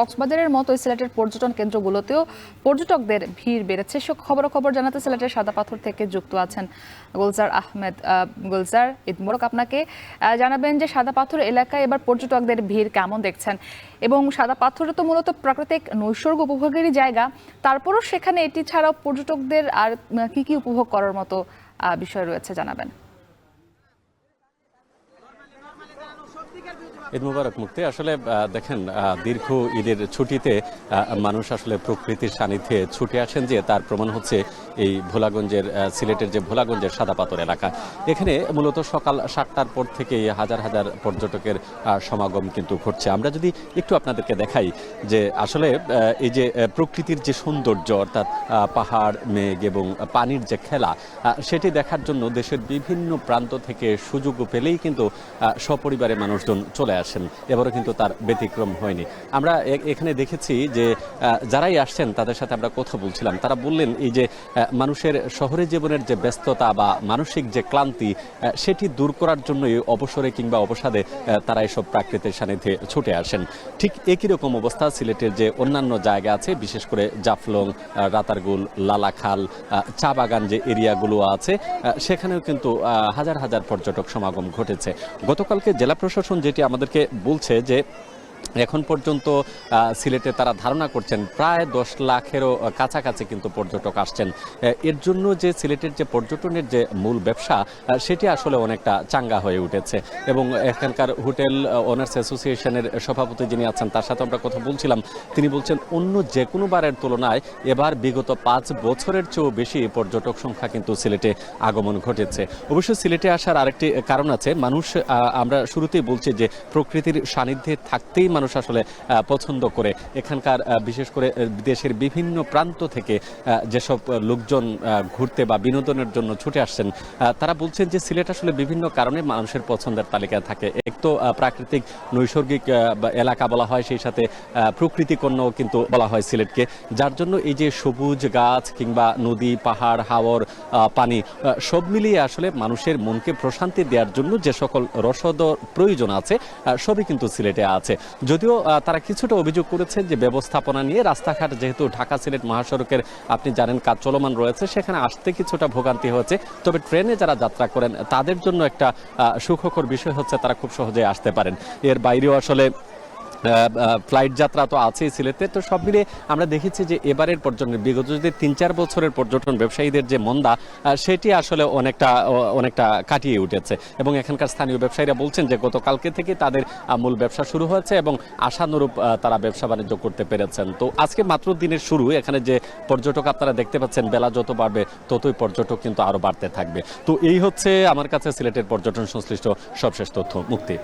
কক্সবাজারের মতো সিলেটের পর্যটন কেন্দ্রগুলোতেও পর্যটকদের ভিড় বেড়েছে। সব খবর জানাতে সিলেটের সাদা পাথর থেকে যুক্ত আছেন গুলজার আহমেদ। গুলজার, ঈদ মোবারক আপনাকে। জানাবেন যে সাদা পাথর এলাকায় এবার পর্যটকদের ভিড় কেমন দেখছেন, এবং সাদা পাথরে তো মূলত প্রাকৃতিক নৈসর্গ উপভোগেরই জায়গা, তারপরও সেখানে এটি ছাড়াও পর্যটকদের আর কি কি উপভোগ করার মতো বিষয় রয়েছে জানাবেন। ঈদ মুবারক মুক্তি। আসলে দেখেন, দীর্ঘ ঈদের ছুটিতে মানুষ আসলে প্রকৃতির সান্নিধ্যে ছুটে আসেন, যে তার প্রমাণ হচ্ছে এই ভোলাগঞ্জের সিলেটের যে ভোলাগঞ্জের সাদা পাথর এলাকা। এখানে মূলত সকাল 7টার পর থেকে হাজার হাজার পর্যটকের সমাগম কিন্তু ঘটছে। আমরা যদি একটু আপনাদেরকে দেখাই যে আসলে এই যে প্রকৃতির যে সৌন্দর্য, অর্থাৎ পাহাড়, মেঘ এবং পানির যে খেলা, সেটি দেখার জন্য দেশের বিভিন্ন প্রান্ত থেকে সুযোগ পেলেই কিন্তু সপরিবারে মানুষজন চলে আসেন। এবারও কিন্তু তার ব্যতিক্রম হয়নি। আমরা এখানে দেখেছি যে যারাই আসছেন তাদের সাথে আমরা কথা বলছিলাম, তারা বললেন এই যে মানুষের শহরে জীবনের যে ব্যস্ততা বা মানসিক যে ক্লান্তি, সেটি দূর করার জন্যই অবসরে কিংবা অবসাদে তারা এসব প্রাকৃতিক সান্নিধ্যে ছুটে আসেন। ঠিক একই রকম অবস্থা সিলেটের যে অন্যান্য জায়গা আছে, বিশেষ করে জাফলং, রাতারগুল, লালাখাল, চা বাগান যে এরিয়াগুলো আছে, সেখানেও কিন্তু হাজার হাজার পর্যটক সমাগম ঘটেছে। গতকালকে জেলা প্রশাসন যেটি আমাদেরকে বলছে যে এখন পর্যন্ত সিলেটে তারা ধারণা করছেন প্রায় 10 লাখেরও কাছাকাছি কিন্তু পর্যটক আসছেন। এর জন্য যে সিলেটের যে পর্যটনের যে মূল ব্যবসা, সেটি আসলে অনেকটা চাঙ্গা হয়ে উঠেছে। এবং এখানকার হোটেল ওনার্স অ্যাসোসিয়েশনের সভাপতি যিনি আছেন, তার সাথে আমরা কথা বলছিলাম। তিনি বলছেন অন্য যে কোনো বারের তুলনায় এবার বিগত 5 বছরের চেয়েও বেশি পর্যটক সংখ্যা কিন্তু সিলেটে আগমন ঘটেছে। অবশ্য সিলেটে আসার আরেকটি কারণ আছে। মানুষ, আমরা শুরুতেই বলছি যে প্রকৃতির সান্নিধ্যে থাকতেই মানুষ আসলে পছন্দ করে। এখানকার বিশেষ করে দেশের বিভিন্ন প্রান্ত থেকে যেসব লোকজন ঘুরতে বা বিনোদনের জন্য ছুটে আসছেন, তারা বলছেন যে সিলেট আসলে বিভিন্ন কারণে মানুষের পছন্দের তালিকায় থাকে। এক তো প্রাকৃতিক নৈসর্গিক এলাকা বলা হয়, সেই সাথে প্রকৃতিকন্যাও কিন্তু বলা হয় সিলেটকে, যার জন্য এই যে সবুজ গাছ কিংবা নদী, পাহাড়, হাওর, পানি সব মিলিয়ে আসলে মানুষের মনকে প্রশান্তি দেওয়ার জন্য যে সকল রসদ প্রয়োজন আছে, সবই কিন্তু সিলেটে আছে। যদিও তারা কিছুটা অভিযোগ করেছে যে ব্যবস্থাপনা নিয়ে, রাস্তাঘাট যেহেতু ঢাকা সিলেট মহাসড়কের আপনি জানেন কাজ চলমান রয়েছে, সেখানে আসতে কিছুটা ভোগান্তি হয়েছে। তবে ট্রেনে যারা যাত্রা করেন তাদের জন্য একটা সুখকর বিষয় হচ্ছে তারা খুব সহজে আসতে পারেন। এর বাইরেও আসলে ফ্লাইট যাত্রা তো আছেই সিলেটে। তো সব মিলে আমরা দেখেছি যে এবারের পর্যটন, বিগত যদি 3-4 বছরের পর্যটন ব্যবসায়ীদের যে মন্দা, সেটি আসলে অনেকটা কাটিয়ে উঠেছে। এবং এখানকার স্থানীয় ব্যবসায়ীরা বলছেন যে গতকালকে থেকে তাদের মূল ব্যবসা শুরু হয়েছে এবং আশানুরূপ তারা ব্যবসা বাণিজ্য করতে পেরেছেন। তো আজকে মাত্র দিনের শুরু। এখানে যে পর্যটক আপনারা দেখতে পাচ্ছেন, বেলা যত বাড়বে ততই পর্যটক কিন্তু আরো বাড়তে থাকবে। তো এই হচ্ছে আমার কাছে সিলেটের পর্যটন সংশ্লিষ্ট সবশেষ তথ্য। মুক্তি।